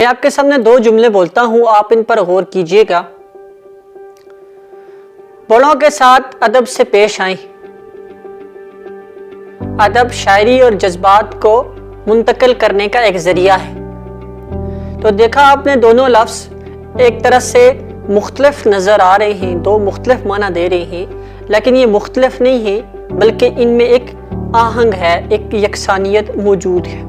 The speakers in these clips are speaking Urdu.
میں آپ کے سامنے دو جملے بولتا ہوں، آپ ان پر غور کیجئے گا۔ بڑوں کے ساتھ ادب سے پیش آئیں۔ ادب شاعری اور جذبات کو منتقل کرنے کا ایک ذریعہ ہے۔ تو دیکھا آپ نے دونوں لفظ ایک طرح سے مختلف نظر آ رہے ہیں، دو مختلف معنی دے رہے ہیں، لیکن یہ مختلف نہیں ہیں بلکہ ان میں ایک آہنگ ہے، ایک یکسانیت موجود ہے۔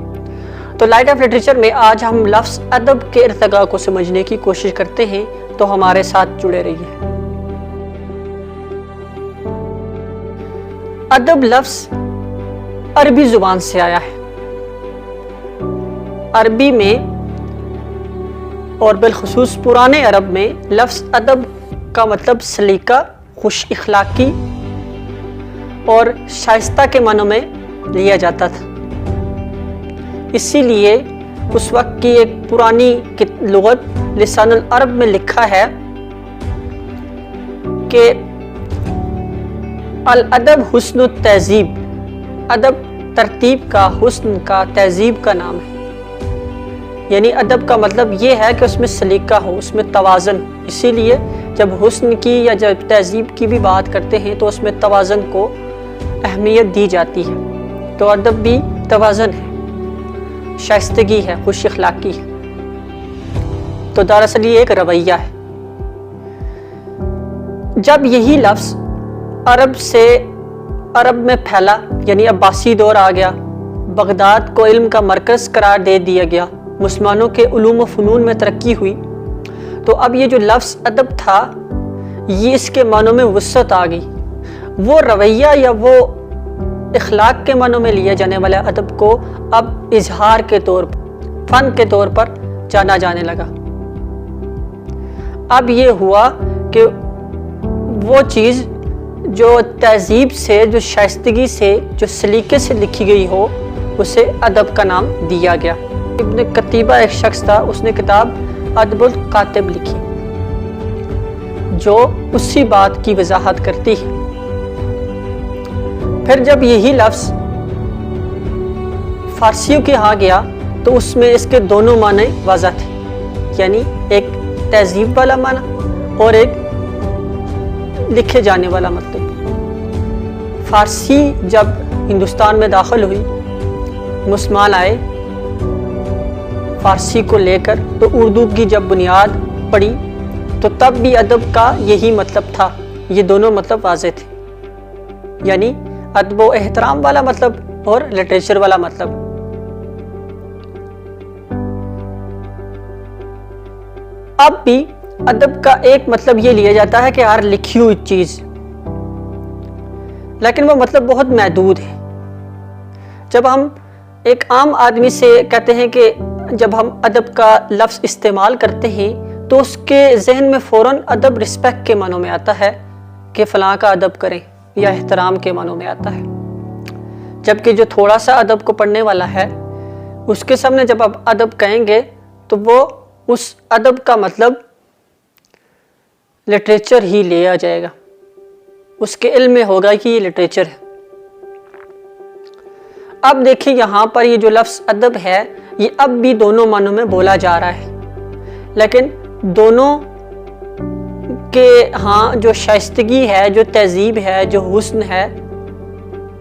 تو لائٹ آف لٹریچر میں آج ہم لفظ ادب کے ارتقاء کو سمجھنے کی کوشش کرتے ہیں، تو ہمارے ساتھ جڑے رہیے۔ ادب لفظ عربی زبان سے آیا ہے۔ عربی میں اور بالخصوص پرانے عرب میں لفظ ادب کا مطلب سلیقہ، خوش اخلاقی اور شائستہ کے معنوں میں لیا جاتا تھا۔ اسی لیے اس وقت کی ایک پرانی لغت لسان العرب میں لکھا ہے کہ الادب حسن التہذیب، ادب ترتیب کا، حسن کا، تہذیب کا نام ہے۔ یعنی ادب کا مطلب یہ ہے کہ اس میں سلیقہ ہو، اس میں توازن۔ اسی لیے جب حسن کی یا جب تہذیب کی بھی بات کرتے ہیں تو اس میں توازن کو اہمیت دی جاتی ہے۔ تو ادب بھی توازن ہے، شائستگی ہے، خوش اخلاقی ہے۔ تو دراصل یہ ایک رویہ ہے۔ جب یہی لفظ عرب میں پھیلا، یعنی عباسی دور آ گیا، بغداد کو علم کا مرکز قرار دے دیا گیا، مسلمانوں کے علوم و فنون میں ترقی ہوئی، تو اب یہ جو لفظ ادب تھا یہ اس کے معنوں میں وسعت آ گئی۔ وہ رویہ یا وہ اخلاق کے معنوں میں لیا جانے والا ادب کو اب اظہار کے طور پر، فن کے طور پر جانا جانے لگا۔ اب یہ ہوا کہ وہ چیز جو تہذیب سے، جو شائستگی سے، جو سلیقے سے لکھی گئی ہو، اسے ادب کا نام دیا گیا۔ ابن قتیبہ ایک شخص تھا، اس نے کتاب ادب الکاتب لکھی جو اسی بات کی وضاحت کرتی ہے۔ پھر جب یہی لفظ فارسیوں کے ہاں گیا تو اس میں اس کے دونوں معنی واضح تھے، یعنی ایک تہذیب والا معنی اور ایک لکھے جانے والا مطلب۔ فارسی جب ہندوستان میں داخل ہوئی، مسلمان آئے فارسی کو لے کر، تو اردو کی جب بنیاد پڑی تو تب بھی ادب کا یہی مطلب تھا، یہ دونوں مطلب واضح تھے، یعنی ادب و احترام والا مطلب اور لٹریچر والا مطلب۔ اب بھی ادب کا ایک مطلب یہ لیا جاتا ہے کہ ہر لکھی ہوئی چیز، لیکن وہ مطلب بہت محدود ہے۔ جب ہم ایک عام آدمی سے کہتے ہیں کہ جب ہم ادب کا لفظ استعمال کرتے ہیں تو اس کے ذہن میں فوراً ادب رسپیکٹ کے معنوں میں آتا ہے کہ فلاں کا ادب کریں، یا احترام کے معنوں میں آتا ہے۔ جبکہ جو تھوڑا سا ادب کو پڑھنے والا ہے، اس کے سامنے جب آپ ادب کہیں گے تو وہ اس ادب کا مطلب لٹریچر ہی لیا جائے گا، اس کے علم میں ہوگا کہ یہ لٹریچر ہے۔ اب دیکھیں یہاں پر یہ جو لفظ ادب ہے یہ اب بھی دونوں معنوں میں بولا جا رہا ہے، لیکن دونوں کے ہاں جو شائستگی ہے، جو تہذیب ہے، جو حسن ہے،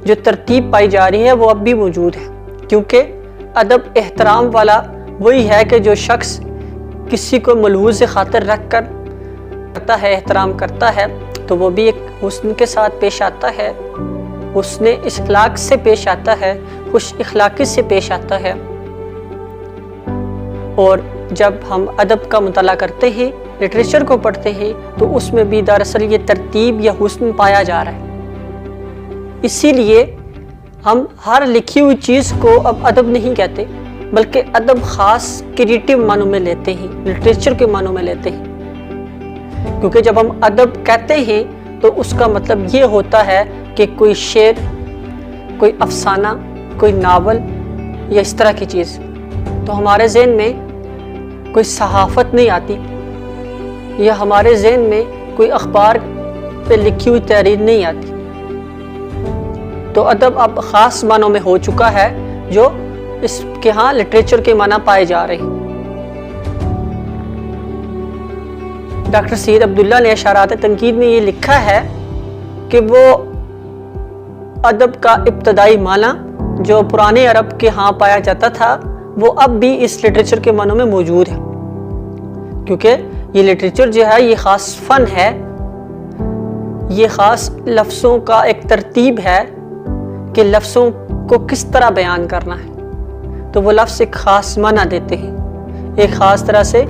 جو ترتیب پائی جا رہی ہے وہ اب بھی موجود ہے، کیونکہ ادب احترام والا وہی ہے کہ جو شخص کسی کو ملحوظ خاطر رکھ کر کرتا ہے، احترام کرتا ہے، تو وہ بھی ایک حسن کے ساتھ پیش آتا ہے، حسن اخلاق سے پیش آتا ہے، خوش اخلاقی سے پیش آتا ہے۔ اور جب ہم ادب کا مطالعہ کرتے ہیں، لٹریچر کو پڑھتے ہیں، تو اس میں بھی دراصل یہ ترتیب یا حسن پایا جا رہا ہے۔ اسی لیے ہم ہر لکھی ہوئی چیز کو اب ادب نہیں کہتے، بلکہ ادب خاص کریٹیو معنوں میں لیتے ہیں، لٹریچر کے معنوں میں لیتے ہیں۔ کیونکہ جب ہم ادب کہتے ہیں تو اس کا مطلب یہ ہوتا ہے کہ کوئی شعر، کوئی افسانہ، کوئی ناول یا اس طرح کی چیز۔ تو ہمارے ذہن میں کوئی صحافت نہیں آتی، یا ہمارے ذہن میں کوئی اخبار پہ لکھی ہوئی تحریر نہیں آتی۔ تو ادب اب خاص معنوں میں ہو چکا ہے جو اس کے ہاں لٹریچر کے معنی پائے جا رہے ہیں۔ ڈاکٹر سید عبداللہ نے اشارات تنقید میں یہ لکھا ہے کہ وہ ادب کا ابتدائی معنی جو پرانے عرب کے ہاں پایا جاتا تھا وہ اب بھی اس لٹریچر کے معنوں میں موجود ہے، کیونکہ یہ لٹریچر جو ہے یہ خاص فن ہے، یہ خاص لفظوں کا ایک ترتیب ہے کہ لفظوں کو کس طرح بیان کرنا ہے، تو وہ لفظ ایک خاص معنی دیتے ہیں، ایک خاص طرح سے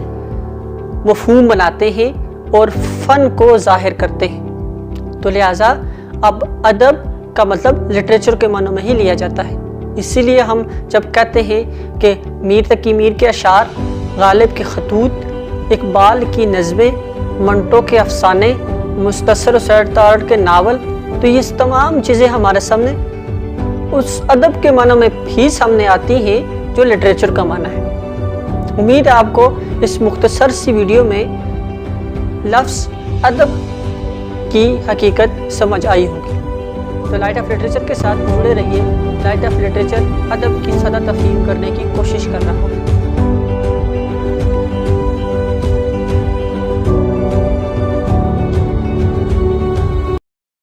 مفہوم بناتے ہیں اور فن کو ظاہر کرتے ہیں۔ تو لہٰذا اب ادب کا مطلب لٹریچر کے معنوں میں ہی لیا جاتا ہے۔ اسی لیے ہم جب کہتے ہیں کہ میر تقی میر کے اشعار، غالب کے خطوط، اقبال کی نظمیں، منٹو کے افسانے، مختصر و سیر تارڑ کے ناول، تو یہ تمام چیزیں ہمارے سامنے اس ادب کے معنوں میں بھی سامنے آتی ہیں جو لٹریچر کا معنی ہے۔ امید ہے آپ کو اس مختصر سی ویڈیو میں لفظ ادب کی حقیقت سمجھ آئی ہوگی۔ تو لائٹ آف لٹریچر کے ساتھ جڑے رہیے۔ لائٹ آف لٹریچر ادب کی سادہ تفہیم کرنے کی کوشش کر رہا ہوں۔